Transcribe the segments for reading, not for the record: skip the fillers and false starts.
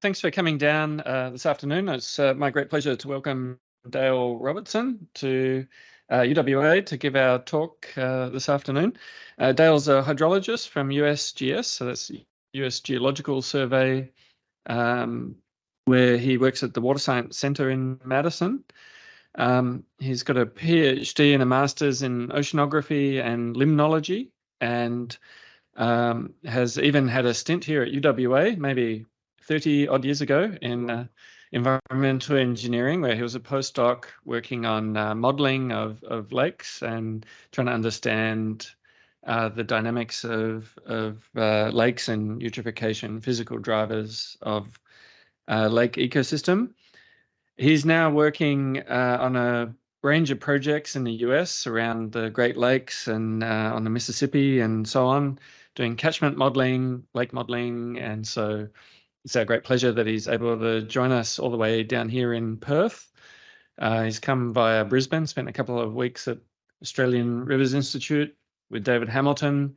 thanks for coming down this afternoon. It's my great pleasure to welcome Dale Robertson to UWA to give our talk this afternoon. Dale's a hydrologist from USGS, so that's US Geological Survey, where he works at the Water and Centre in Madison. He's got a PhD and a master's in oceanography and limnology, and has even had a stint here at UWA, maybe 30 odd years ago, in environmental engineering, where he was a postdoc working on modeling of lakes and trying to understand the dynamics of lakes and eutrophication, physical drivers of lake ecosystem. He's now working on a range of projects in the US around the Great Lakes and on the Mississippi and so on, doing catchment modeling, lake modeling, and so it's a great pleasure that he's able to join us all the way down here in Perth. He's come via Brisbane, spent a couple of weeks at Australian Rivers Institute with David Hamilton,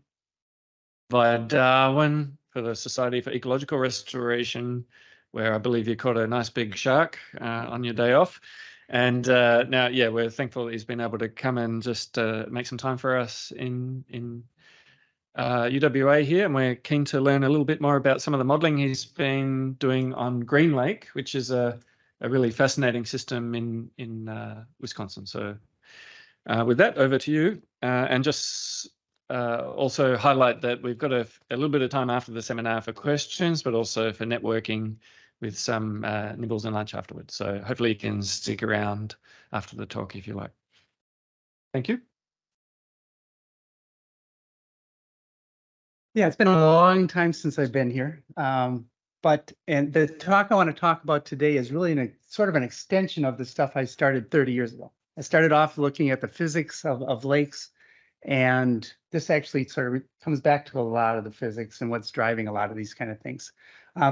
via Darwin for the Society for Ecological Restoration, where I believe you caught a nice big shark on your day off. And now, yeah, we're thankful that he's been able to come and just make some time for us in UWA here, and we're keen to learn a little bit more about some of the modelling he's been doing on Green Lake, which is a really fascinating system in Wisconsin. So with that, over to you, and just also highlight that we've got a little bit of time after the seminar for questions, but also for networking with some nibbles and lunch afterwards. So hopefully you can stick around after the talk if you like. Thank you. Yeah, it's been a long time since I've been here. And the talk I want to talk about today is really sort of an extension of the stuff I started 30 years ago. I started off looking at the physics of lakes, and this actually sort of comes back to a lot of the physics and what's driving a lot of these kind of things.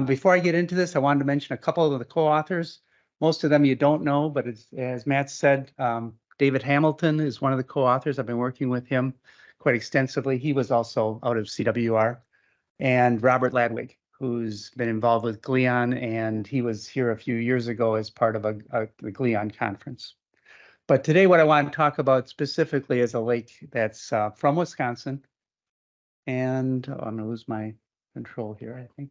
Before I get into this, I wanted to mention a couple of the co-authors. Most of them you don't know, but as Matt said, David Hamilton is one of the co-authors. I've been working with him quite extensively. He was also out of CWR, and Robert Ladwig, who's been involved with GLEON, and he was here a few years ago as part of the GLEON conference. But today what I want to talk about specifically is a lake that's from Wisconsin. And I'm gonna lose my control here, I think.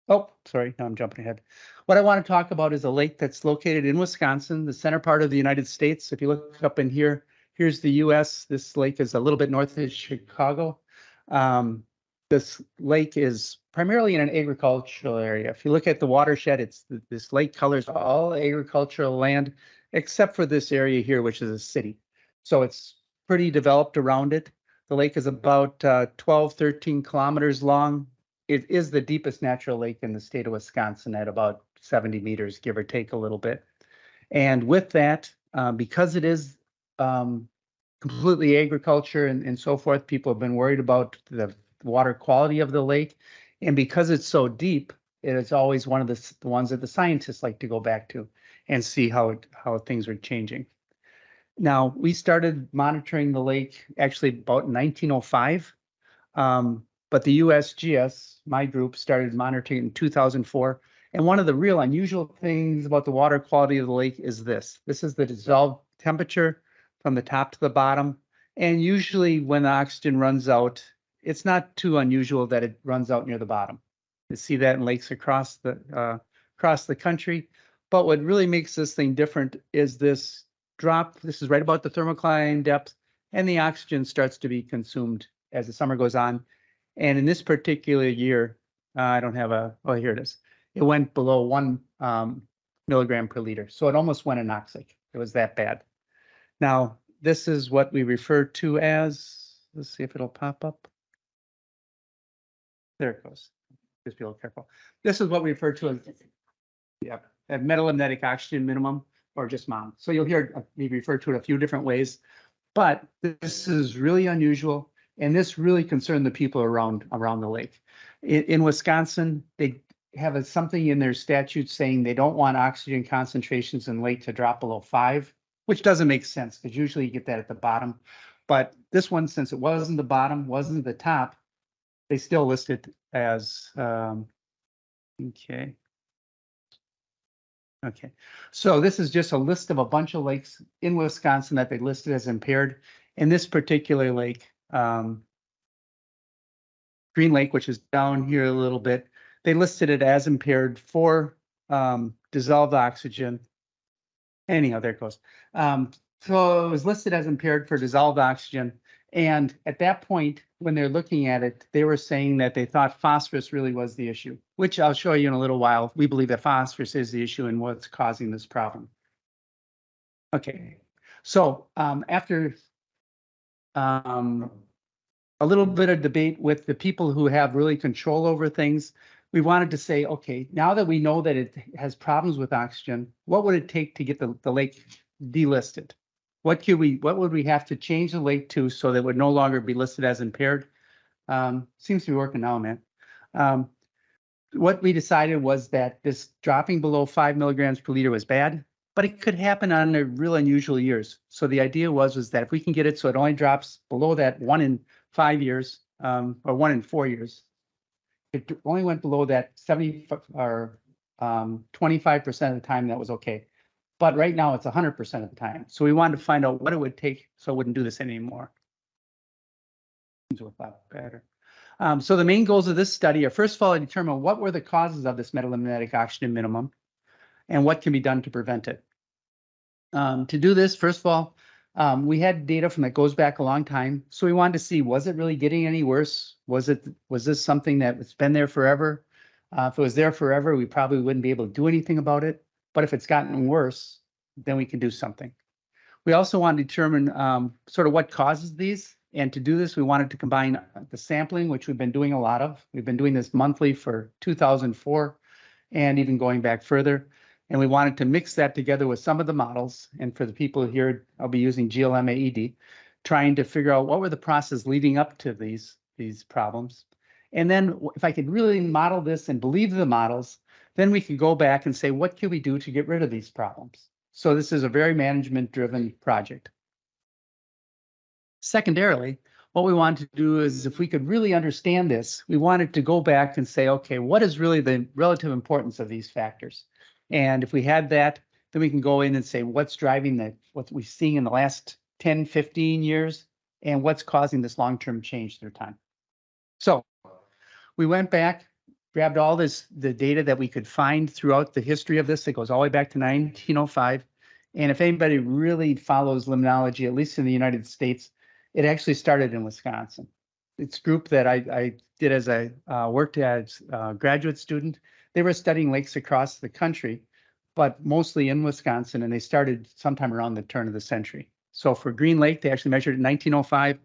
Oh, sorry, no, I'm jumping ahead. What I want to talk about is a lake that's located in Wisconsin, the center part of the United States. If you look up in here, here's the US. This lake is a little bit north of Chicago. This lake is primarily in an agricultural area. If you look at the watershed, this lake colors all agricultural land, except for this area here, which is a city. So it's pretty developed around it. The lake is about 12, 13 kilometers long. It is the deepest natural lake in the state of Wisconsin at about 70 meters, give or take a little bit. And with that, because it is completely agriculture and so forth, people have been worried about the water quality of the lake. And because it's so deep, it is always one of the ones that the scientists like to go back to and see how things are changing. Now, we started monitoring the lake actually about 1905, but the USGS, my group, started monitoring in 2004. And one of the real unusual things about the water quality of the lake is this. This is the dissolved temperature from the top to the bottom. And usually when the oxygen runs out, it's not too unusual that it runs out near the bottom. You see that in lakes across the country. But what really makes this thing different is this drop. This is right about the thermocline depth, and the oxygen starts to be consumed as the summer goes on. And in this particular year, I don't have oh, here it is. It went below 1 milligram per liter. So it almost went anoxic. It was that bad. Now, this is what we refer to as, let's see if it'll pop up. There it goes. Just be a little careful. This is what we refer to as, yeah, a metalimnetic oxygen minimum, or just MOM. So you'll hear me refer to it a few different ways, but this is really unusual, and this really concerned the people around the lake. In Wisconsin, they have something in their statute saying they don't want oxygen concentrations in lake to drop below 5, which doesn't make sense because usually you get that at the bottom. But this one, since it wasn't the bottom, wasn't the top, they still list it as, okay. Okay, so this is just a list of a bunch of lakes in Wisconsin that they listed as impaired. In this particular lake, Green Lake, which is down here a little bit, they listed it as impaired for dissolved oxygen. Anyhow, there it goes. So it was listed as impaired for dissolved oxygen. And at that point, when they're looking at it, they were saying that they thought phosphorus really was the issue, which I'll show you in a little while. We believe that phosphorus is the issue and what's causing this problem. Okay, so after a little bit of debate with the people who have really control over things, we wanted to say, okay, now that we know that it has problems with oxygen, what would it take to get the lake delisted? What would we have to change the lake to so that it would no longer be listed as impaired? Seems to be working now, man. What we decided was that this dropping below 5 milligrams per liter was bad, but it could happen on the real unusual years. So the idea was that if we can get it so it only drops below that 1 in 5 years, or 1 in 4 years, it only went below that 70 or 25% of the time, that was okay. But right now it's 100% of the time. So we wanted to find out what it would take so it wouldn't do this anymore. Things work a lot better. So the main goals of this study are, first of all, to determine what were the causes of this metalimnetic oxygen minimum and what can be done to prevent it. To do this, first of all, we had data from that goes back a long time. So we wanted to see, was it really getting any worse? Was this something that's been there forever? If it was there forever, we probably wouldn't be able to do anything about it. But if it's gotten worse, then we can do something. We also want to determine sort of what causes these. And to do this, we wanted to combine the sampling, which we've been doing a lot of. We've been doing this monthly for 2004 and even going back further. And we wanted to mix that together with some of the models. And for the people here, I'll be using GLM-AED, trying to figure out what were the processes leading up to these problems. And then if I could really model this and believe the models, then we could go back and say, what can we do to get rid of these problems? So this is a very management-driven project. Secondarily, what we wanted to do is, if we could really understand this, we wanted to go back and say, okay, what is really the relative importance of these factors? And if we had that, then we can go in and say, what's driving what we've seen in the last 10, 15 years, and what's causing this long-term change through time. So we went back, grabbed all the data that we could find throughout the history of this. It goes all the way back to 1905. And if anybody really follows limnology, at least in the United States, it actually started in Wisconsin. It's a group that I did as I worked as a graduate student. They were studying lakes across the country, but mostly in Wisconsin, and they started sometime around the turn of the century. So for Green Lake, they actually measured in 1905,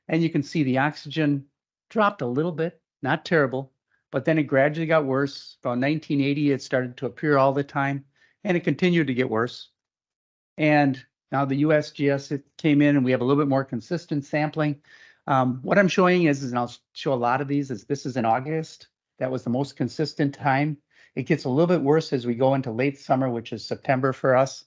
and you can see the oxygen dropped a little bit, not terrible, but then it gradually got worse. About 1980, it started to appear all the time, and it continued to get worse. And now the USGS came in, and we have a little bit more consistent sampling. What I'm showing is, and I'll show a lot of these, is this is in August. That was the most consistent time. It gets a little bit worse as we go into late summer, which is September for us.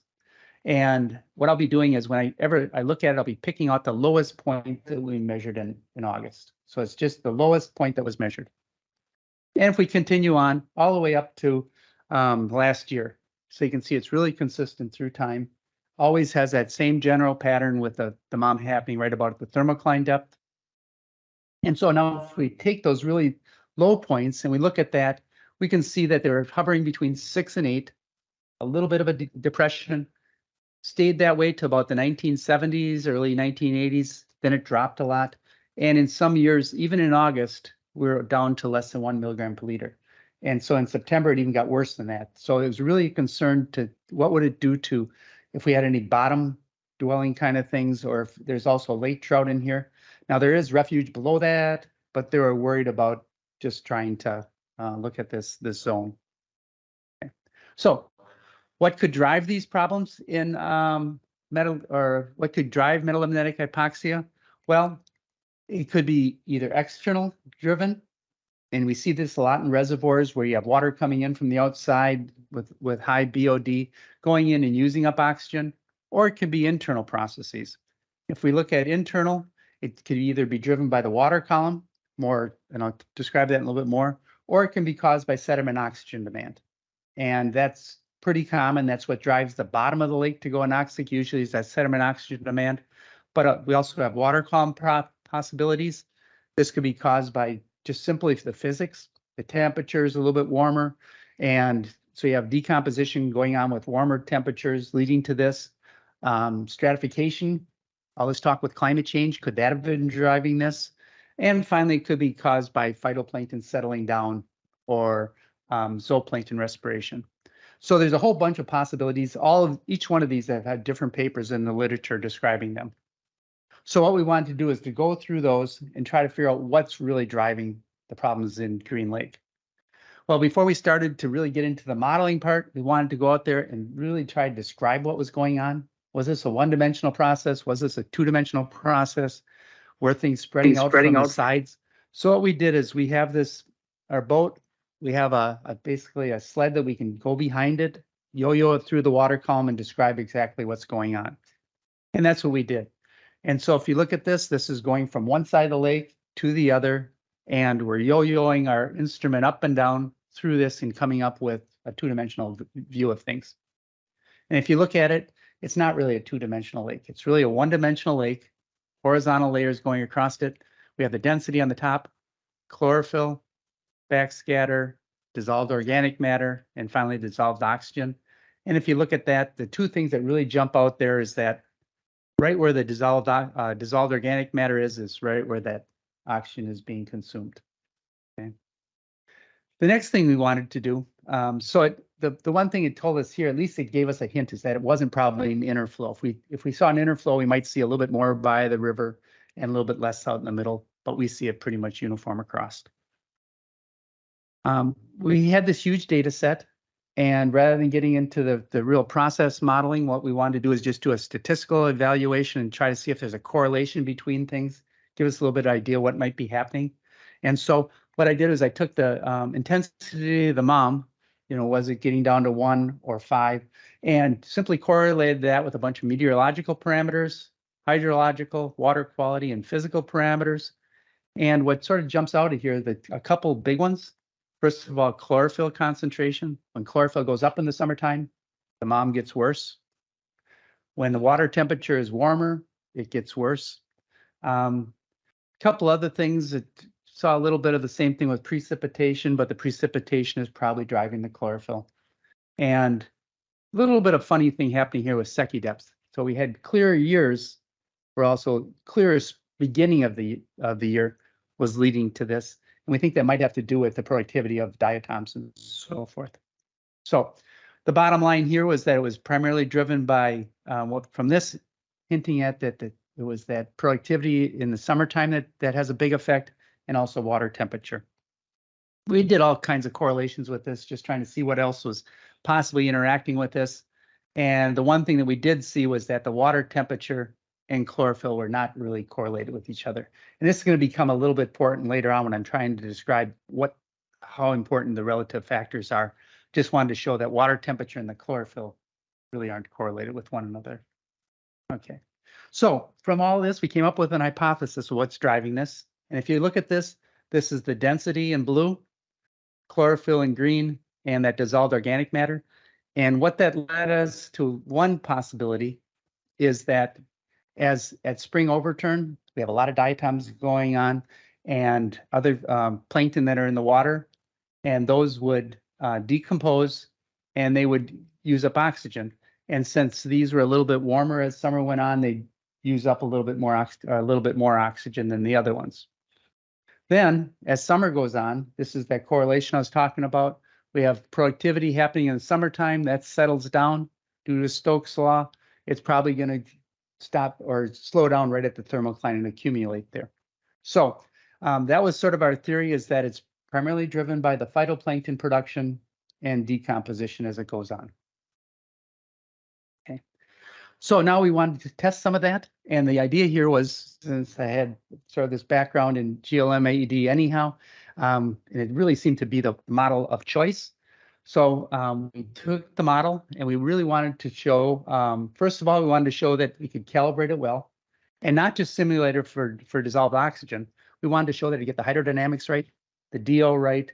And what I'll be doing is, whenever I look at it, I'll be picking out the lowest point that we measured in August. So it's just the lowest point that was measured. And if we continue on all the way up to last year, so you can see it's really consistent through time. Always has that same general pattern with the MOM happening right about at the thermocline depth. And so now if we take those really low points and we look at that, we can see that they're hovering between 6 and 8, a little bit of a depression, stayed that way to about the 1970s, early 1980s, then it dropped a lot. And in some years, even in August, we're down to less than 1 milligram per liter. And so in September, it even got worse than that. So it was really a concern to what would it do to if we had any bottom dwelling kind of things, or if there's also lake trout in here. Now there is refuge below that, but they were worried about just trying to look at this zone. Okay. So what could drive these problems in what could drive metalimnetic hypoxia? Well, it could be either external driven, and we see this a lot in reservoirs where you have water coming in from the outside with high BOD going in and using up oxygen, or it can be internal processes. If we look at internal, it could either be driven by the water column, and I'll describe that in a little bit more, or it can be caused by sediment oxygen demand. And that's pretty common. That's what drives the bottom of the lake to go anoxic. Usually is that sediment oxygen demand. But we also have water column possibilities. This could be caused by just simply the physics. The temperature is a little bit warmer. And so you have decomposition going on with warmer temperatures leading to this. Stratification, all this talk with climate change, could that have been driving this? And finally, it could be caused by phytoplankton settling down or zooplankton respiration. So there's a whole bunch of possibilities. Each one of these have had different papers in the literature describing them. So what we wanted to do is to go through those and try to figure out what's really driving the problems in Green Lake. Well, before we started to really get into the modeling part, we wanted to go out there and really try to describe what was going on. Was this a one-dimensional process? Was this a two-dimensional process? Were things spreading out from the sides? So what we did is we have our boat, we have basically a sled that we can go behind it, yo-yo it through the water column and describe exactly what's going on. And that's what we did. And so if you look at this is going from one side of the lake to the other, and we're yo-yoing our instrument up and down through this and coming up with a two-dimensional view of things. And if you look at it, it's not really a two-dimensional lake. It's really a one-dimensional lake, horizontal layers going across it. We have the density on the top, chlorophyll, backscatter, dissolved organic matter, and finally dissolved oxygen. And if you look at that, the two things that really jump out there is that right where the dissolved organic matter is right where that oxygen is being consumed. Okay. The next thing we wanted to do, the one thing it told us here, at least it gave us a hint, is that it wasn't probably an interflow. If we saw an interflow, we might see a little bit more by the river and a little bit less out in the middle, but we see it pretty much uniform across. We had this huge data set, and rather than getting into the real process modeling, what we wanted to do is just do a statistical evaluation and try to see if there's a correlation between things, give us a little bit of idea what might be happening. And so what I did is I took the intensity of the MOM, was it getting down to 1 or 5, and simply correlated that with a bunch of meteorological parameters, hydrological, water quality, and physical parameters. And what sort of jumps out of here, a couple big ones. First of all, chlorophyll concentration. When chlorophyll goes up in the summertime, the MOM gets worse. When the water temperature is warmer, it gets worse. A couple other things that saw a little bit of the same thing with precipitation, but the precipitation is probably driving the chlorophyll. And a little bit of funny thing happening here with Secchi depth. So we had clearer years, where also clearest beginning of the year was leading to this. And we think that might have to do with the productivity of diatoms and so forth. So the bottom line here was that it was primarily driven by, from this hinting at that it was that productivity in the summertime that has a big effect, and also water temperature. We did all kinds of correlations with this, just trying to see what else was possibly interacting with this. And the one thing that we did see was that the water temperature and chlorophyll were not really correlated with each other. And this is going to become a little bit important later on when I'm trying to describe how important the relative factors are. Just wanted to show that water temperature and the chlorophyll really aren't correlated with one another. Okay, so from all this, we came up with an hypothesis of what's driving this. And if you look at this is the density in blue, chlorophyll in green, and that dissolved organic matter. And what that led us to one possibility is that as at spring overturn, we have a lot of diatoms going on and other plankton that are in the water, and those would decompose and they would use up oxygen. And since these were a little bit warmer as summer went on, they use up a little bit more oxygen than the other ones. Then, as summer goes on, this is that correlation I was talking about. We have productivity happening in the summertime that settles down due to Stokes' law. It's probably going to stop or slow down right at the thermocline and accumulate there. So that was sort of our theory, is that it's primarily driven by the phytoplankton production and decomposition as it goes on. Okay. So now we wanted to test some of that. And the idea here was, since I had sort of this background in GLM-AED anyhow, and it really seemed to be the model of choice. So we took the model and we really wanted to show, first of all, we wanted to show that we could calibrate it well, and not just simulate it for dissolved oxygen. We wanted to show that you get the hydrodynamics right, the DO right,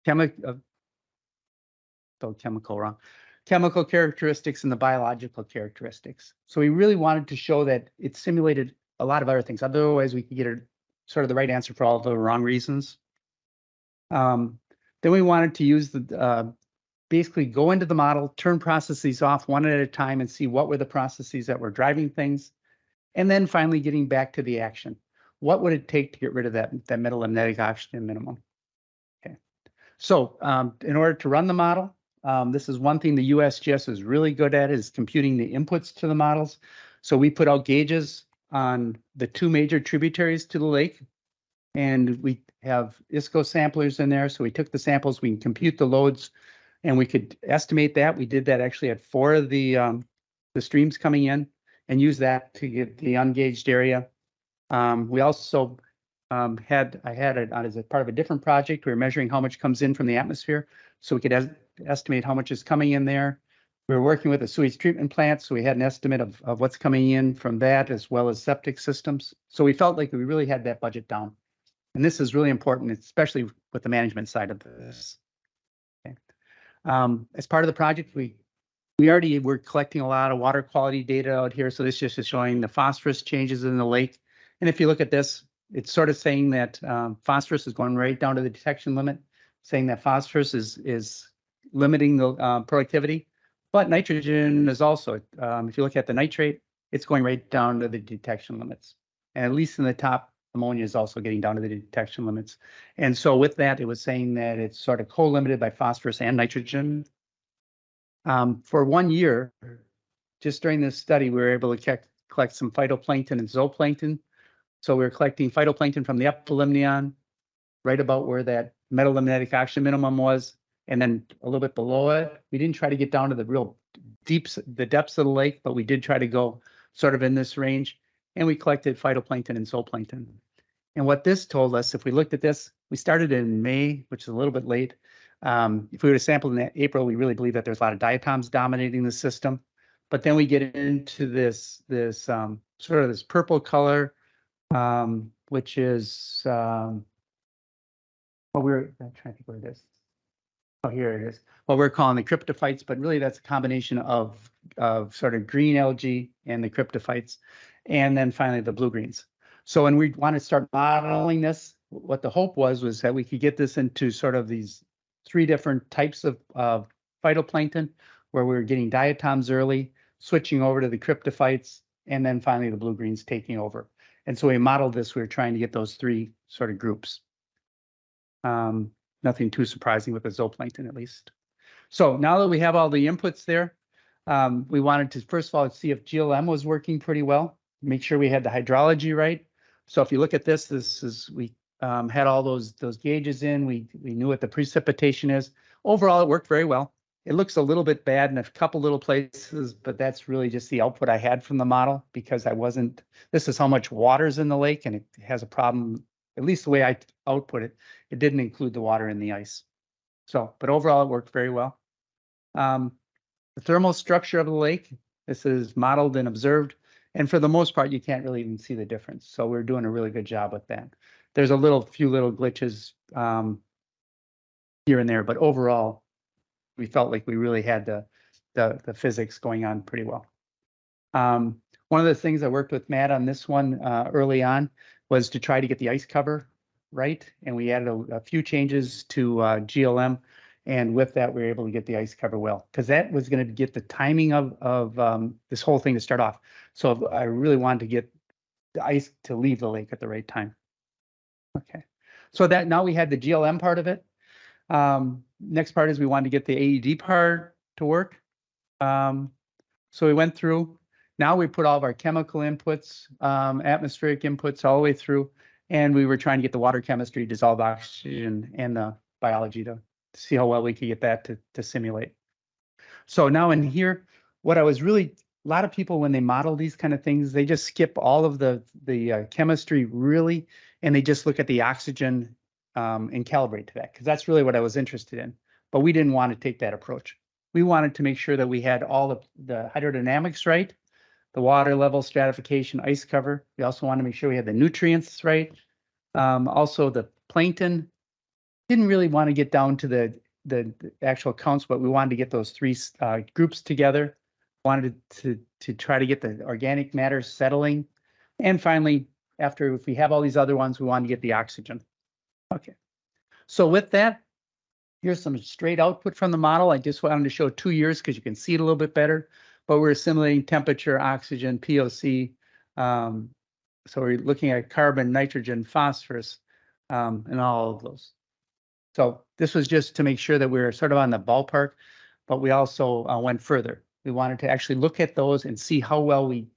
chemical chemical characteristics and the biological characteristics. So we really wanted to show that it simulated a lot of other things. Otherwise, we could get sort of the right answer for all the wrong reasons. Then we wanted to use the basically go into the model, turn processes off one at a time and see what were the processes that were driving things. And then finally getting back to the action. What would it take to get rid of that metalimnetic oxygen minimum? Okay. So in order to run the model, this is one thing the USGS is really good at, is computing the inputs to the models. So we put out gauges on the two major tributaries to the lake, and we have ISCO samplers in there. So we took the samples, we can compute the loads, and we could estimate that. We did that actually at 4 of the streams coming in, and use that to get the ungauged area. We also I had it as a part of a different project. We were measuring how much comes in from the atmosphere, so we could estimate how much is coming in there. We were working with a sewage treatment plant, so we had an estimate of what's coming in from that, as well as septic systems. So we felt like we really had that budget down. And this is really important, especially with the management side of this. Okay. As part of the project, we already were collecting a lot of water quality data out here. So this just is showing the phosphorus changes in the lake. And if you look at this, it's sort of saying that phosphorus is going right down to the detection limit, saying that phosphorus is limiting the productivity. But nitrogen is also, if you look at the nitrate, it's going right down to the detection limits. And at least in the top, ammonia is also getting down to the detection limits. And so with that, it was saying that it's sort of co-limited by phosphorus and nitrogen. For 1 year, just during this study, we were able to collect some phytoplankton and zooplankton. So we were collecting phytoplankton from the hypolimnion, right about where that metalimnetic oxygen minimum was, and then a little bit below it. We didn't try to get down to the real depths of the lake, but we did try to go sort of in this range. And we collected phytoplankton and zooplankton. And what this told us, if we looked at this, we started in May, which is a little bit late. If we would have sampled in April, we really believe that there's a lot of diatoms dominating the system. But then we get into this sort of this purple color, which is I'm trying to think where it is. Oh, here it is. What we're calling the cryptophytes, but really that's a combination of sort of green algae and the cryptophytes, and then finally the blue-greens. So when we want to start modeling this, what the hope was that we could get this into sort of these 3 different types of phytoplankton, where we were getting diatoms early, switching over to the cryptophytes, and then finally the blue-greens taking over. And so we modeled this, we were trying to get those 3 sort of groups. Nothing too surprising with the zooplankton, at least. So now that we have all the inputs there, we wanted to, first of all, see if GLM was working pretty well, make sure we had the hydrology right. So if you look at this we had all those gauges in, we knew what the precipitation is. Overall, it worked very well. It looks a little bit bad in a couple little places, but that's really just the output I had from the model, because this is how much water's in the lake, and it has a problem, at least the way I output it. It didn't include the water in the ice. So, but overall, it worked very well. The thermal structure of the lake, this is modeled and observed. And for the most part, you can't really even see the difference. So we're doing a really good job with that. There's a few little glitches here and there, but overall, we felt like we really had the physics going on pretty well. One of the things I worked with Matt on this one early on was to try to get the ice cover right. And we added a few changes to GLM. And with that, we were able to get the ice cover well, because that was going to get the timing of this whole thing to start off. So I really wanted to get the ice to leave the lake at the right time. Okay, so that now we had the GLM part of it. Next part is we wanted to get the AED part to work. So we went through. Now we put all of our chemical inputs, atmospheric inputs all the way through, and we were trying to get the water chemistry, dissolved oxygen, and the biology to see how well we could get that to simulate. So now in here, what I was really, a lot of people, when they model these kind of things, they just skip all of the chemistry really, and they just look at the oxygen and calibrate to that, because that's really what I was interested in. But we didn't want to take that approach. We wanted to make sure that we had all of the hydrodynamics right, the water level, stratification, ice cover. We also wanted to make sure we had the nutrients right. Also the plankton. Didn't really want to get down to the the actual counts, but we wanted to get those three groups together. Wanted to try to get the organic matter settling. And finally, after, if we have all these other ones, we wanted to get the oxygen. Okay. So with that, here's some straight output from the model. I just wanted to show 2 years because you can see it a little bit better, but we're simulating temperature, oxygen, POC. So we're looking at carbon, nitrogen, phosphorus, and all of those. So this was just to make sure that we were sort of on the ballpark, but we also went further. We wanted to actually look at those and see how well we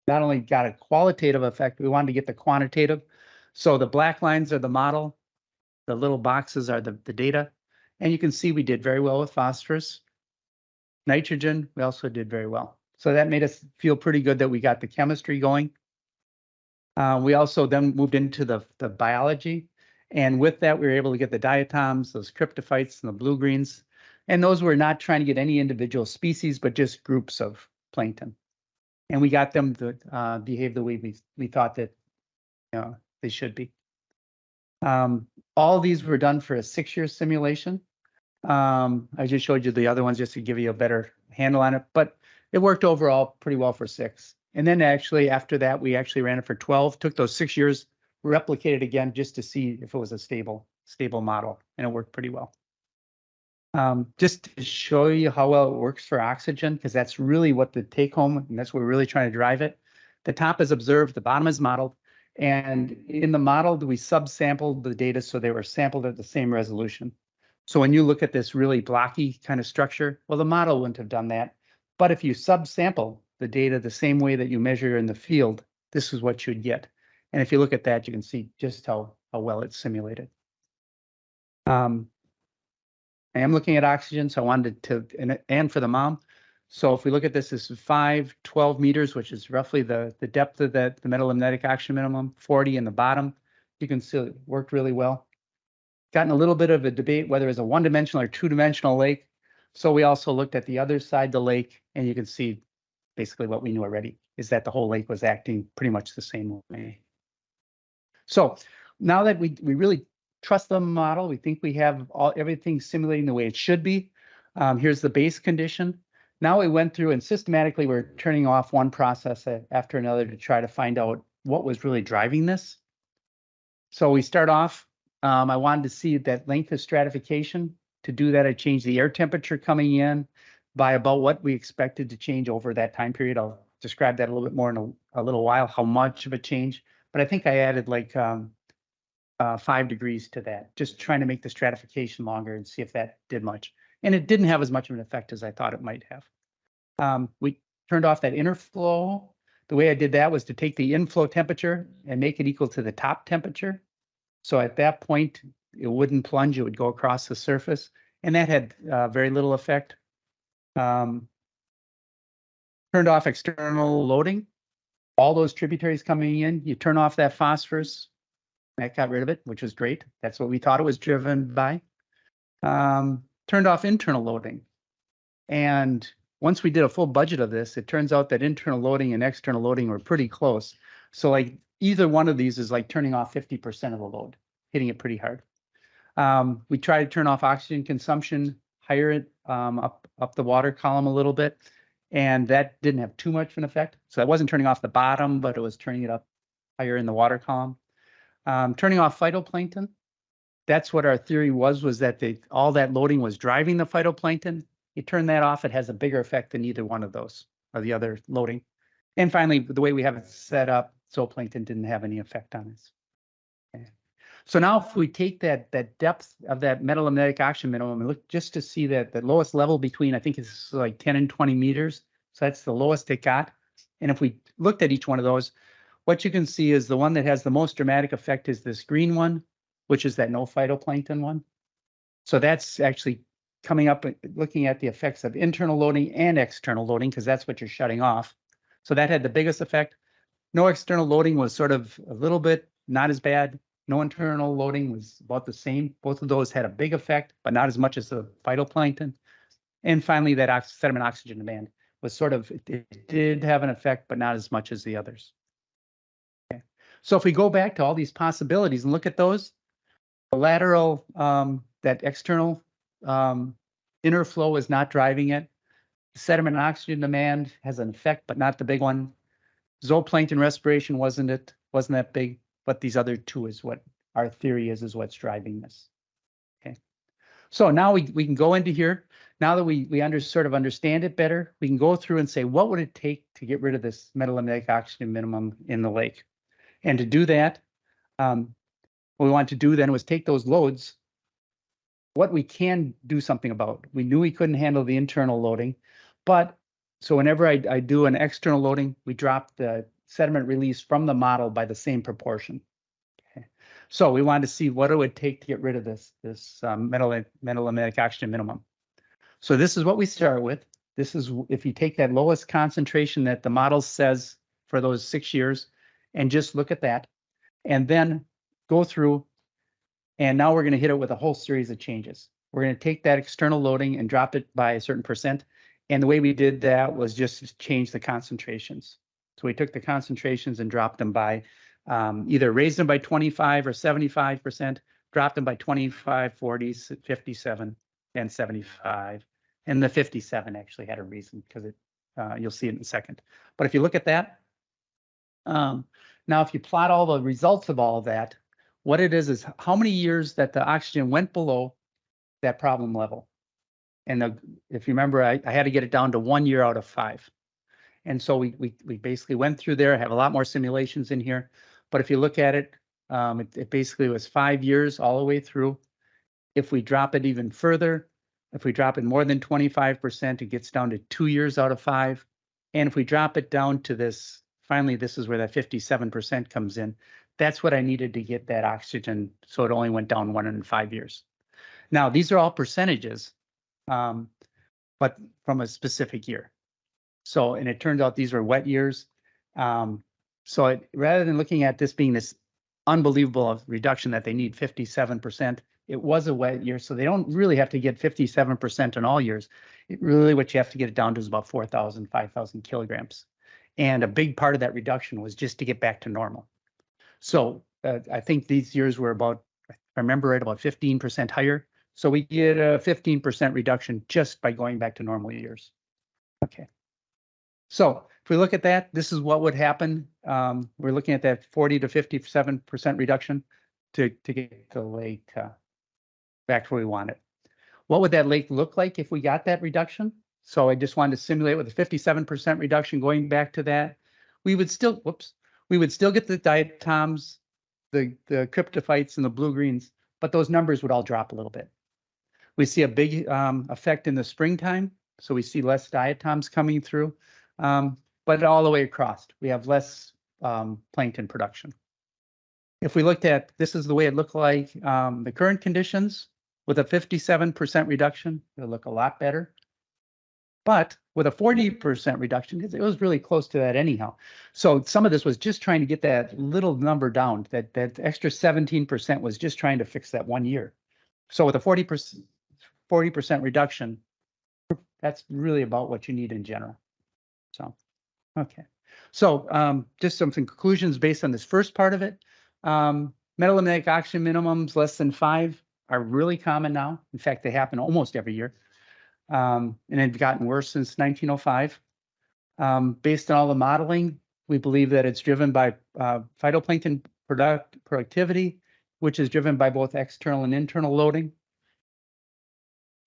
not only got a qualitative effect, we wanted to get the quantitative. So the black lines are the model, the little boxes are the data. And you can see we did very well with phosphorus. Nitrogen, we also did very well. So that made us feel pretty good that we got the chemistry going. We also then moved into the biology. And with that, we were able to get the diatoms, those cryptophytes and the blue-greens. And those were not trying to get any individual species, but just groups of plankton. And we got them to behave the way we thought that they should be. All these were done for a 6-year simulation. I just showed you the other ones just to give you a better handle on it, but it worked overall pretty well for 6. And then actually after that, we actually ran it for 12, took those 6 years, replicated again just to see if it was a stable model, and it worked pretty well. Just to show you how well it works for oxygen, because that's really what the take home, and that's what we're really trying to drive it. The top is observed, the bottom is modeled. And in the model, we subsampled the data so they were sampled at the same resolution. So when you look at this really blocky kind of structure, well, the model wouldn't have done that. But if you subsample the data the same way that you measure in the field, this is what you'd get. And if you look at that, you can see just how well it's simulated. I am looking at oxygen, so I wanted to, and for the mom. So if we look at this, this is 12 meters, which is roughly the depth of the metalimnetic oxygen minimum, 40 in the bottom. You can see it worked really well. Gotten a little bit of a debate whether it's a one-dimensional or two-dimensional lake. So we also looked at the other side of the lake, and you can see basically what we knew already is that the whole lake was acting pretty much the same way. So now that we really trust the model, we think we have everything simulating the way it should be. Here's the base condition. Now we went through and systematically we're turning off one process after another to try to find out what was really driving this. So we start off, I wanted to see that length of stratification. To do that, I changed the air temperature coming in by about what we expected to change over that time period. I'll describe that a little bit more in a little while, how much of a change. But I think I added like 5 degrees to that, just trying to make the stratification longer and see if that did much. And it didn't have as much of an effect as I thought it might have. We turned off that inner flow. The way I did that was to take the inflow temperature and make it equal to the top temperature. So at that point, it wouldn't plunge, it would go across the surface. And that had very little effect. Turned off external loading. All those tributaries coming in, you turn off that phosphorus. That got rid of it, which was great. That's what we thought it was driven by. Turned off internal loading. And once we did a full budget of this, it turns out that internal loading and external loading were pretty close. So like either one of these is like turning off 50% of the load, hitting it pretty hard. We tried to turn off oxygen consumption, higher it up the water column a little bit, and that didn't have too much of an effect. So that wasn't turning off the bottom, but it was turning it up higher in the water column. Turning off phytoplankton. That's what our theory was that all that loading was driving the phytoplankton. You turn that off, it has a bigger effect than either one of those or the other loading. And finally, the way we have it set up, zooplankton didn't have any effect on us. Okay. So now if we take that depth of that metalimnetic oxygen minimum and look just to see that the lowest level between, I think it's like 10 and 20 meters. So that's the lowest it got. And if we looked at each one of those, what you can see is the one that has the most dramatic effect is this green one, which is that no phytoplankton one. So that's actually coming up, looking at the effects of internal loading and external loading, because that's what you're shutting off. So that had the biggest effect. No external loading was sort of a little bit not as bad. No internal loading was about the same. Both of those had a big effect, but not as much as the phytoplankton. And finally, that sediment oxygen demand was sort of, it did have an effect, but not as much as the others. Okay. So if we go back to all these possibilities and look at those, the lateral, that external inner flow is not driving it. Sediment and oxygen demand has an effect, but not the big one. Zooplankton respiration wasn't that big, but these other two is what our theory is what's driving this. Okay. So now we can go into here. Now that we sort of understand it better, we can go through and say, what would it take to get rid of this metalimnitic oxygen minimum in the lake? And to do that, what we wanted to do then was take those loads, what we can do something about. We knew we couldn't handle the internal loading, but so whenever I do an external loading, we drop the sediment release from the model by the same proportion. Okay. So we wanted to see what it would take to get rid of this metalimnitic oxygen minimum. So this is what we start with. This is if you take that lowest concentration that the model says for those 6 years and just look at that, and then go through, and now we're going to hit it with a whole series of changes. We're going to take that external loading and drop it by a certain percent. And the way we did that was just to change the concentrations. So we took the concentrations and dropped them by either raised them by 25 or 75%, dropped them by 25, 40, 57, and 75. And the 57 actually had a reason because it you'll see it in a second. But if you look at that, now if you plot all the results of all of that, what it is how many years that the oxygen went below that problem level. And if you remember, I had to get it down to 1 year out of 5. And so we basically went through there. I have a lot more simulations in here. But if you look at it, it basically was 5 years all the way through. If we drop it even further, if we drop it more than 25%, it gets down to 2 years out of 5. And if we drop it down to this, finally, this is where that 57% comes in. That's what I needed to get that oxygen. So it only went down 1 in 5 years. Now, these are all percentages, but from a specific year. So, and it turns out these were wet years. So rather than looking at this being this unbelievable reduction that they need 57%, it was a wet year. So they don't really have to get 57% in all years. It really, what you have to get it down to is about 4,000, 5,000 kilograms. And a big part of that reduction was just to get back to normal. So I think these years were about, if I remember right, about 15% higher. So we get a 15% reduction just by going back to normal years. Okay. So if we look at that, this is what would happen. We're looking at that 40 to 57% reduction to get the lake back to where we want it. What would that lake look like if we got that reduction? So I just wanted to simulate with a 57% reduction going back to that. We would still, we would still get the diatoms, the cryptophytes and the blue-greens, but those numbers would all drop a little bit. We see a big effect in the springtime. So we see less diatoms coming through, but all the way across, we have less plankton production. If we looked at, this is the way it looked like the current conditions with a 57% reduction, it'll look a lot better. But with a 40% reduction, it was really close to that anyhow. So some of this was just trying to get that little number down, that extra 17% was just trying to fix that 1 year. So with a 40% reduction, that's really about what you need in general. So, okay. So just some conclusions based on this first part of it. Metalimnitic oxygen minimums less than 5 are really common now. In fact, they happen almost every year. And it's gotten worse since 1905. Based on all the modeling, we believe that it's driven by phytoplankton productivity, which is driven by both external and internal loading.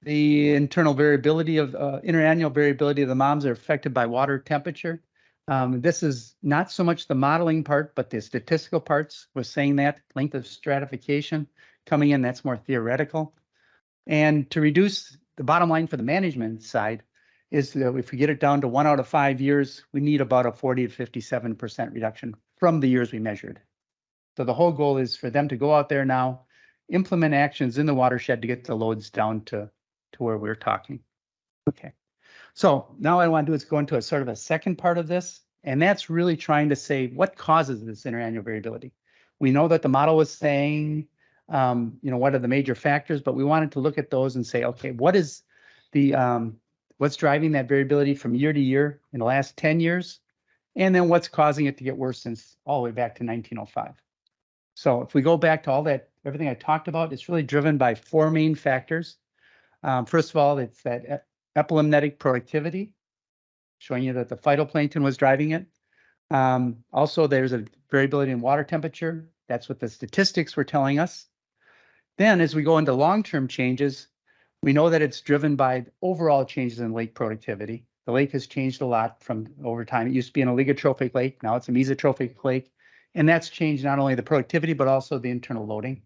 The internal variability of interannual variability of the MOMs are affected by water temperature. This is not so much the modeling part, but the statistical parts was saying that length of stratification coming in, that's more theoretical. And to reduce the bottom line for the management side is that if we get it down to 1 out of 5 years, we need about a 40 to 57% reduction from the years we measured. So the whole goal is for them to go out there now, implement actions in the watershed to get the loads down to where we're talking. Okay. So now what I want to do is go into a sort of a second part of this, and that's really trying to say what causes this interannual variability. We know that the model was saying, what are the major factors, but we wanted to look at those and say, okay, what is the, what's driving that variability from year to year in the last 10 years? And then what's causing it to get worse since all the way back to 1905. So if we go back to all that, everything I talked about, it's really driven by 4 main factors. First of all, it's that epilimnetic productivity, showing you that the phytoplankton was driving it. Also, there's a variability in water temperature. That's what the statistics were telling us. Then, as we go into long-term changes, we know that it's driven by overall changes in lake productivity. The lake has changed a lot from over time. It used to be an oligotrophic lake. Now it's a mesotrophic lake. And that's changed not only the productivity, but also the internal loading.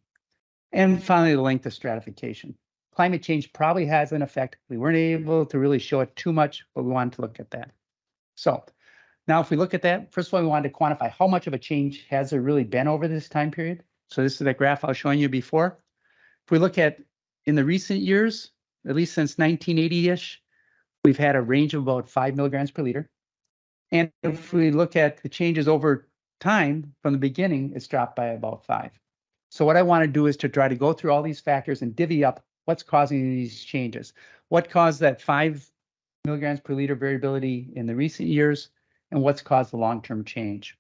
And finally, the length of stratification. Climate change probably has an effect. We weren't able to really show it too much, but we wanted to look at that. So now if we look at that, first of all, we wanted to quantify how much of a change has there really been over this time period. So this is the graph I was showing you before. If we look at in the recent years, at least since 1980-ish, we've had a range of about 5 milligrams per liter. And if we look at the changes over time from the beginning, it's dropped by about 5. So what I want to do is to try to go through all these factors and divvy up what's causing these changes. What caused that 5 milligrams per liter variability in the recent years, and what's caused the long-term change.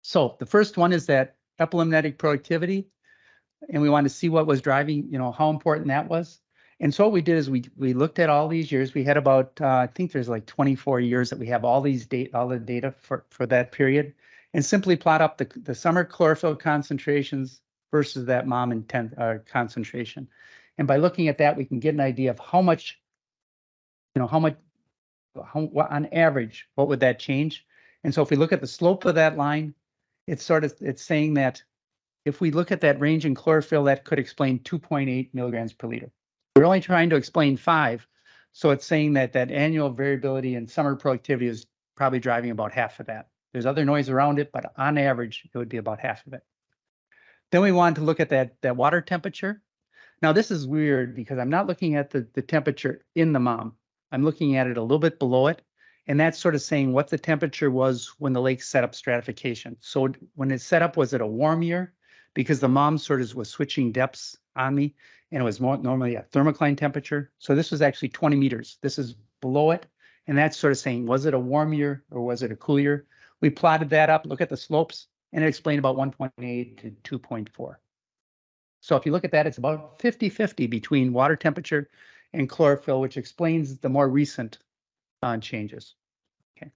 So the first one is that epilimnetic productivity, and we want to see what was driving, how important that was. And so what we did is we looked at all these years. We had about, I think there's like 24 years that we have all the data for that period, and simply plot up the summer chlorophyll concentrations versus that mom intent concentration. And by looking at that, we can get an idea of how much, on average, what would that change? And so if we look at the slope of that line, it's saying that if we look at that range in chlorophyll, that could explain 2.8 milligrams per liter. We're only trying to explain 5. So it's saying that that annual variability in summer productivity is probably driving about half of that. There's other noise around it, but on average, it would be about half of it. Then we wanted to look at that water temperature. Now this is weird because I'm not looking at the temperature in the mom. I'm looking at it a little bit below it. And that's sort of saying what the temperature was when the lake set up stratification. So when it set up, was it a warm year? Because the mom sort of was switching depths on me, and it was normally a thermocline temperature. So this was actually 20 meters. This is below it. And that's sort of saying, was it a warm year or was it a cool year? We plotted that up, look at the slopes, and it explained about 1.8 to 2.4. So if you look at that, it's about 50-50 between water temperature and chlorophyll, which explains the more recent changes. Okay,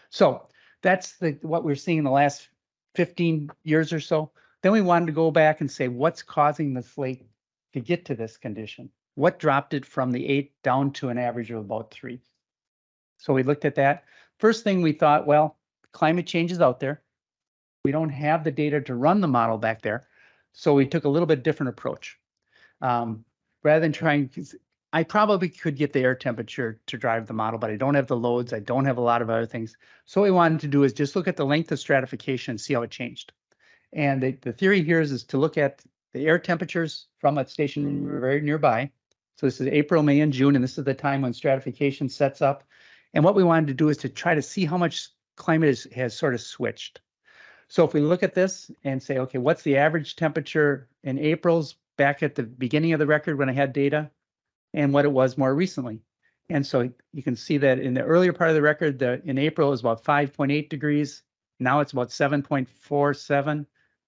so that's what we're seeing in the last 15 years or so. Then we wanted to go back and say, what's causing this lake to get to this condition? What dropped it from the 8 down to an average of about 3? So we looked at that. First thing we thought, well, climate change is out there. We don't have the data to run the model back there. So we took a little bit different approach. Rather than trying, I probably could get the air temperature to drive the model, but I don't have the loads. I don't have a lot of other things. So what we wanted to do is just look at the length of stratification and see how it changed. And the theory here is to look at the air temperatures from a station very nearby. So this is April, May, and June, and this is the time when stratification sets up. And what we wanted to do is to try to see how much climate has sort of switched. So if we look at this and say, okay, what's the average temperature in April's back at the beginning of the record when I had data, and what it was more recently. And so you can see that in the earlier part of the record, in April it was about 5.8 degrees. Now it's about 7.47.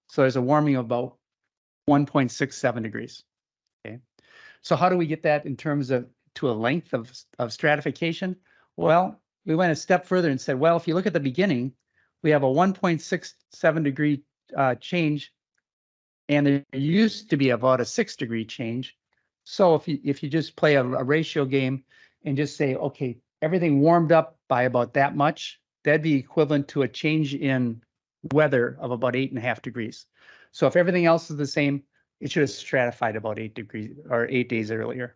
So there's a warming of about 1.67 degrees. Okay. So how do we get that in terms of to a length of stratification? Well, we went a step further and said, well, if you look at the beginning, we have a 1.67 degree change, and there used to be about a 6 degree change. So if you just play a ratio game and just say, okay, everything warmed up by about that much, that'd be equivalent to a change in weather of about 8.5 degrees. So if everything else is the same, it should have stratified about 8 degrees or 8 days earlier.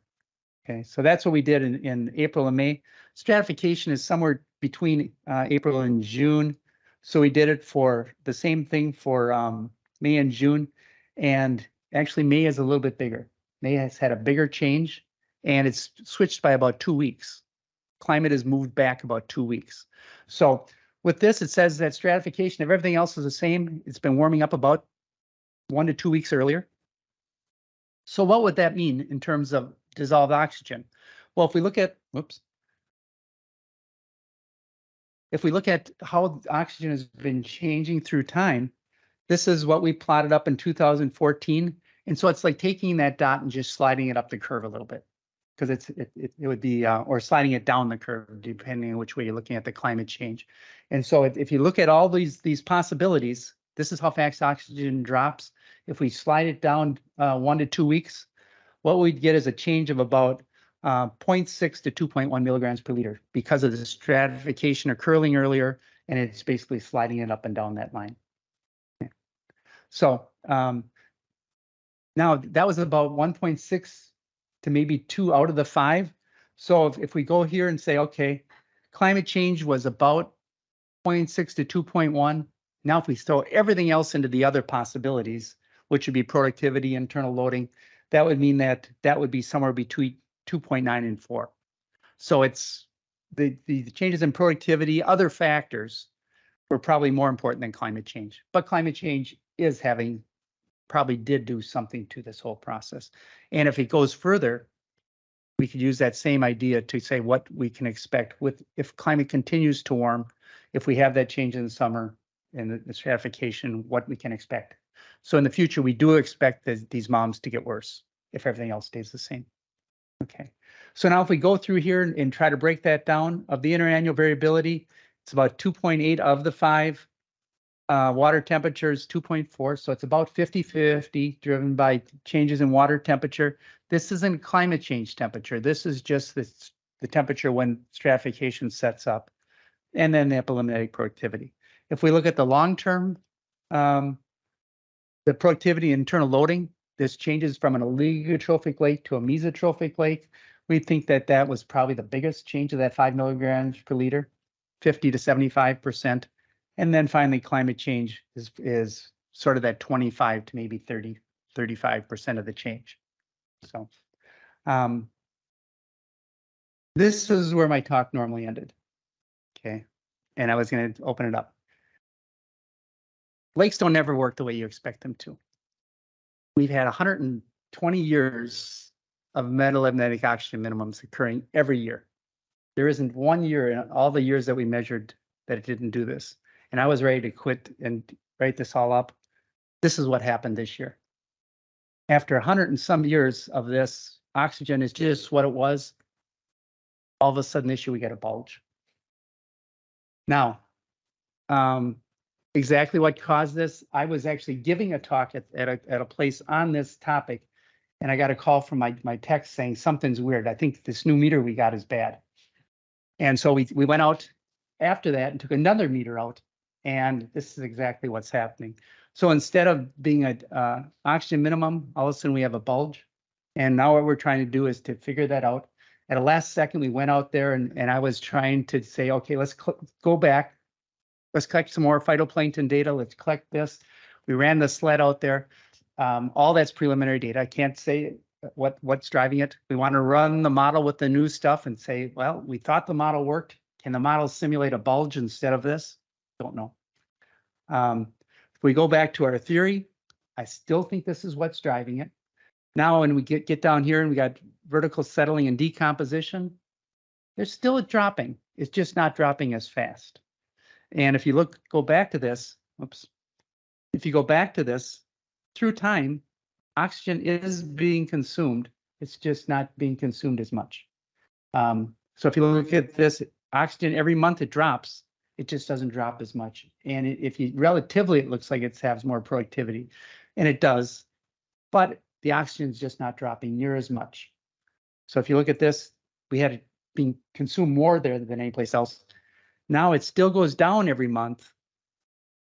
Okay, so that's what we did in April and May. Stratification is somewhere between April and June. So we did it for the same thing for May and June. And actually May is a little bit bigger. May has had a bigger change, and it's switched by about 2 weeks. Climate has moved back about 2 weeks. So with this, it says that stratification, if everything else is the same, it's been warming up about 1 to 2 weeks earlier. So what would that mean in terms of dissolved oxygen? Well, if we look at, if we look at how oxygen has been changing through time, this is what we plotted up in 2014. And so it's like taking that dot and just sliding it up the curve a little bit, because it would be, or sliding it down the curve, depending on which way you're looking at the climate change. And so if you look at all these possibilities, this is how fast oxygen drops. If we slide it down 1 to 2 weeks, what we'd get is a change of about 0.6 to 2.1 milligrams per liter, because of the stratification occurring earlier, and it's basically sliding it up and down that line. Okay. So now that was about 1.6 to maybe 2 out of the 5. So if we go here and say, okay, climate change was about 0.6 to 2.1. Now, if we throw everything else into the other possibilities, which would be productivity, internal loading, that would mean that would be somewhere between 2.9 and 4. So it's the changes in productivity, other factors were probably more important than climate change. But climate change is probably did do something to this whole process. And if it goes further, we could use that same idea to say what we can expect if climate continues to warm, if we have that change in the summer and the stratification, what we can expect. So in the future, we do expect these moms to get worse if everything else stays the same. Okay, so now if we go through here and try to break that down, of the interannual variability, it's about 2.8 of the 5. Water temperature is 2.4, so it's about 50-50, driven by changes in water temperature. This isn't climate change temperature. This is just the temperature when stratification sets up, and then the epilymnitic productivity. If we look at the long term, the productivity internal loading, this changes from an oligotrophic lake to a mesotrophic lake. We think that was probably the biggest change of that 5 milligrams per liter, 50 to 75%. And then finally, climate change is sort of that 25 to maybe 35% of the change. So this is where my talk normally ended. Okay, and I was going to open it up. Lakes don't ever work the way you expect them to. We've had 120 years of metalimnetic oxygen minimums occurring every year. There isn't one year in all the years that we measured that it didn't do this. And I was ready to quit and write this all up. This is what happened this year. After 100 and some years of this, oxygen is just what it was. All of a sudden this year we get a bulge. Now, exactly what caused this, I was actually giving a talk at a place on this topic, and I got a call from my text saying something's weird. I think this new meter we got is bad. And so we went out after that and took another meter out, and this is exactly what's happening. So instead of being a oxygen minimum, all of a sudden we have a bulge. And now what we're trying to do is to figure that out. At the last second, we went out there and I was trying to say, okay, let's go back. Let's collect some more phytoplankton data. Let's collect this. We ran the sled out there. All that's preliminary data. I can't say what's driving it. We want to run the model with the new stuff and say, well, we thought the model worked. Can the model simulate a bulge instead of this? Don't know. If we go back to our theory, I still think this is what's driving it. Now, when we get down here and we got vertical settling and decomposition, there's still a dropping. It's just not dropping as fast. And if you go back to this, if you go back to this, through time, oxygen is being consumed. It's just not being consumed as much. So if you look at this, oxygen every month it drops. It just doesn't drop as much. And if you relatively, it looks like it has more productivity, and it does. But the oxygen is just not dropping near as much. So if you look at this, we had it being consumed more there than anyplace else. Now it still goes down every month,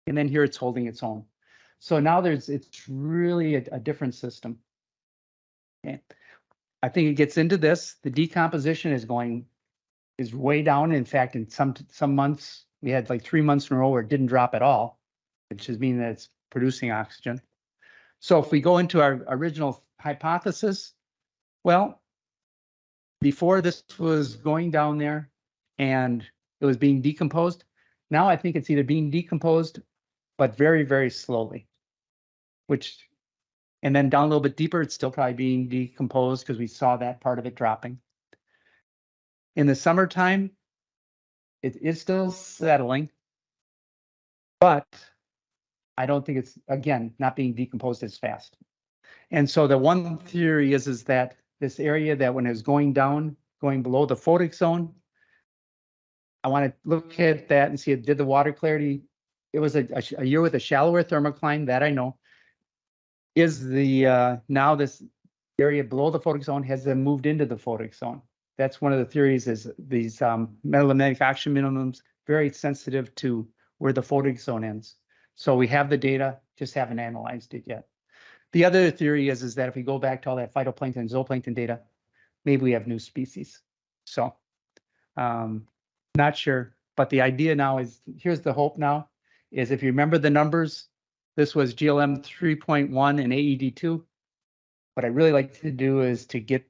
and then here it's holding its own. So now it's really a different system. Okay. I think it gets into this. The decomposition is way down. In fact, in some months, we had like 3 months in a row where it didn't drop at all, which is meaning that it's producing oxygen. So if we go into our original hypothesis, well, before this was going down there and it was being decomposed, now I think it's either being decomposed, but very, very slowly, and then down a little bit deeper, it's still probably being decomposed because we saw that part of it dropping. In the summertime, it is still settling, but I don't think it's, again, not being decomposed as fast. And so the one theory is that this area that when it was going down, going below the photic zone, I want to look at that and see it did the water clarity. It was a year with a shallower thermocline, that I know. Is the now this area below the photic zone has then moved into the photic zone. That's one of the theories, is these metalimnetic oxygen minimums very sensitive to where the photic zone ends. So we have the data, just haven't analyzed it yet. The other theory is that if we go back to all that phytoplankton and zooplankton data, maybe we have new species. So not sure, but the idea now is, here's the hope now, is if you remember the numbers, this was GLM 3.1 and AED 2. What I really like to do is to get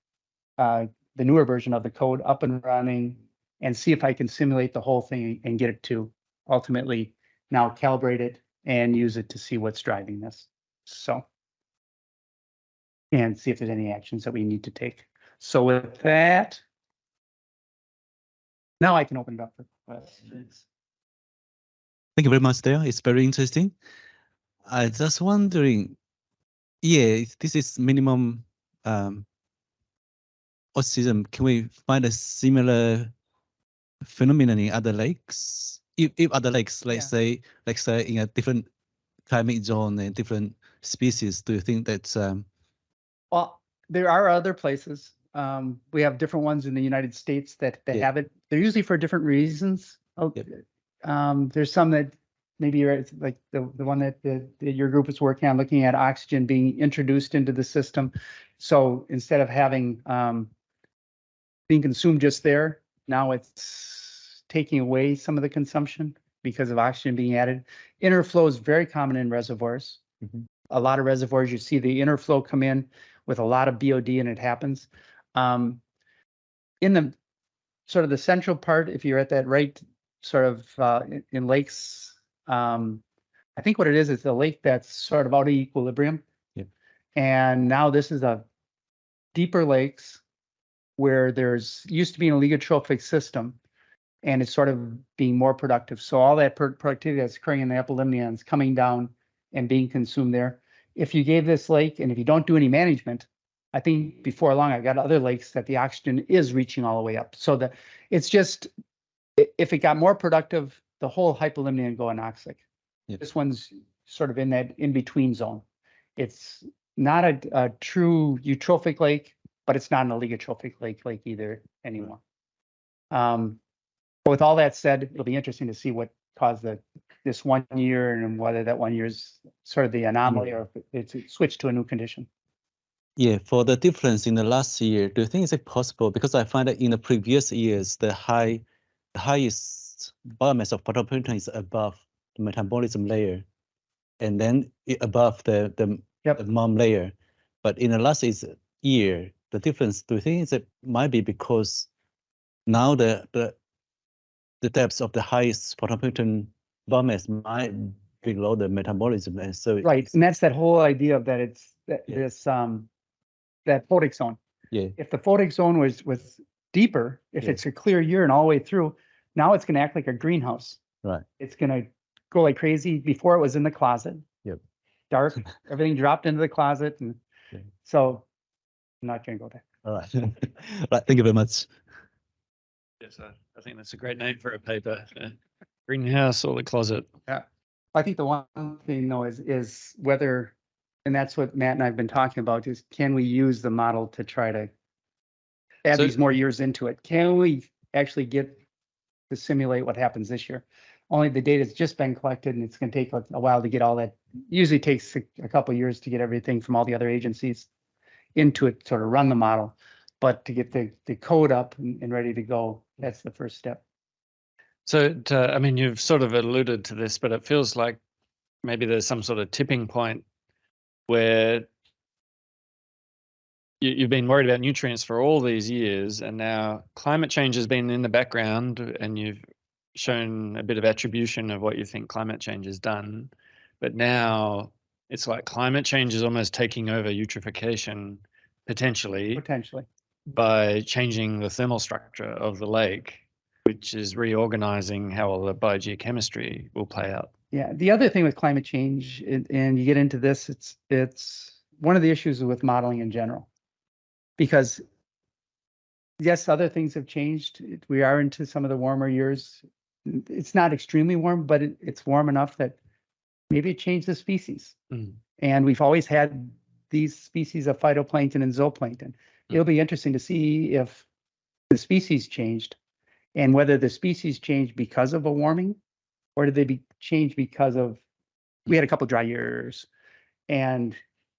the newer version of the code up and running and see if I can simulate the whole thing and get it to ultimately now calibrate it and use it to see what's driving this. So, and see if there's any actions that we need to take. So with that, now I can open it up for questions. Thank you very much, Dale. It's very interesting. I just wondering, yeah, if this is minimum oxygen, can we find a similar phenomenon in other lakes? If other lakes, let's say in a different climate zone and different species, do you think that's well, there are other places. We have different ones in the United States that have it. They're usually for different reasons. There's some that maybe you're like the one that your group is working on, looking at oxygen being introduced into the system. So instead of having being consumed just there, now it's taking away some of the consumption because of oxygen being added. Interflow is very common in reservoirs. A lot of reservoirs, you see the interflow come in with a lot of BOD, and it happens. In the sort of the central part, if you're at that right sort of in lakes, I think what it is a lake that's sort of out of equilibrium. And now this is a deeper lakes where there's used to be an oligotrophic system, and it's sort of being more productive. So all that productivity that's occurring in the hypolimnion is coming down and being consumed there. If you gave this lake, and if you don't do any management, I think before long, I got other lakes that the oxygen is reaching all the way up. So that it's just, if it got more productive, the whole hypolimnion go anoxic. This one's sort of in that in-between zone. It's not a true eutrophic lake, but it's not an oligotrophic lake either anymore. But with all that said, it'll be interesting to see what caused this 1 year, and whether that 1 year is sort of the anomaly or if it's switched to a new condition. Yeah, for the difference in the last year, do you think it's possible? Because I find that in the previous years, the highest biomass of phytoplankton is above the metabolism layer, and then above the mom layer. But in the last year, the difference, do you think it might be because now the depths of the highest phytoplankton biomass might be below the metabolism, and so right, and that's that whole idea of that it's this that photic zone. If the photic zone was deeper, if it's a clear year and all the way through, now it's going to act like a greenhouse. Right. It's going to go like crazy. Before it was in the closet. Dark, everything dropped into the closet, and so I'm not going to go there. All right. Right. Thank you very much. Yes, I think that's a great name for a paper. Greenhouse or the closet. Yeah. I think the one thing though is whether, and that's what Matt and I've been talking about, is can we use the model to try to add these more years into it? Can we actually get to simulate what happens this year? Only the data's just been collected, and it's going to take a while to get all that. Usually takes a couple of years to get everything from all the other agencies into it, sort of run the model. But to get the code up and ready to go, that's the first step. So, I mean, you've sort of alluded to this, but it feels like maybe there's some sort of tipping point where you've been worried about nutrients for all these years, and now climate change has been in the background, and you've shown a bit of attribution of what you think climate change has done. But now it's like climate change is almost taking over eutrophication potentially by changing the thermal structure of the lake, which is reorganizing how all the biogeochemistry will play out. Yeah, the other thing with climate change, and you get into this, it's one of the issues with modeling in general, because yes, other things have changed. We are into some of the warmer years. It's not extremely warm, but it's warm enough that maybe it changed the species. And we've always had these species of phytoplankton and zooplankton. It'll be interesting to see if the species changed and whether the species changed because of a warming, or did they change because of, we had a couple dry years, and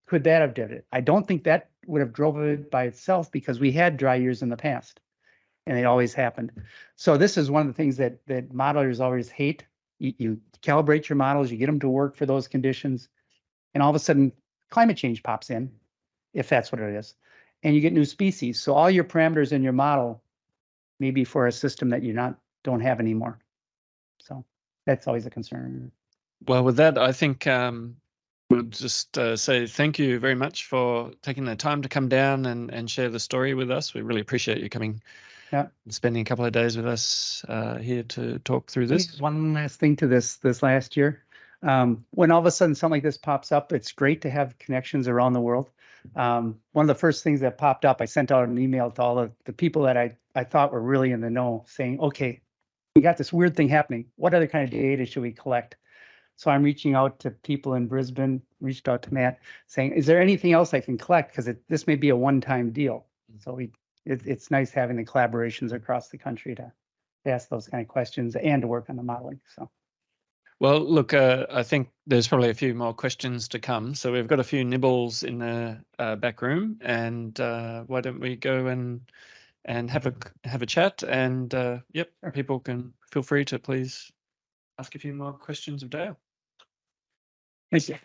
could that have did it? I don't think that would have drove it by itself, because we had dry years in the past and it always happened. So this is one of the things that modelers always hate. You calibrate your models, you get them to work for those conditions, and all of a sudden climate change pops in, if that's what it is, and you get new species. So all your parameters in your model may be for a system that you don't have anymore. So that's always a concern. Well, with that, I think we'll just say thank you very much for taking the time to come down and share the story with us. We really appreciate you coming and spending a couple of days with us here to talk through this. One last thing to this last year. When all of a sudden something like this pops up, it's great to have connections around the world. One of the first things that popped up, I sent out an email to all of the people that I thought were really in the know, saying, okay, we got this weird thing happening. What other kind of data should we collect? So I'm reaching out to people in Brisbane, reached out to Matt, saying, is there anything else I can collect? Because this may be a one-time deal. So it's nice having the collaborations across the country to ask those kind of questions and to work on the modeling. So. Well, look, I think there's probably a few more questions to come. So we've got a few nibbles in the back room, and why don't we go and have a chat? And yep, people can feel free to please ask a few more questions of Dale. Thank you.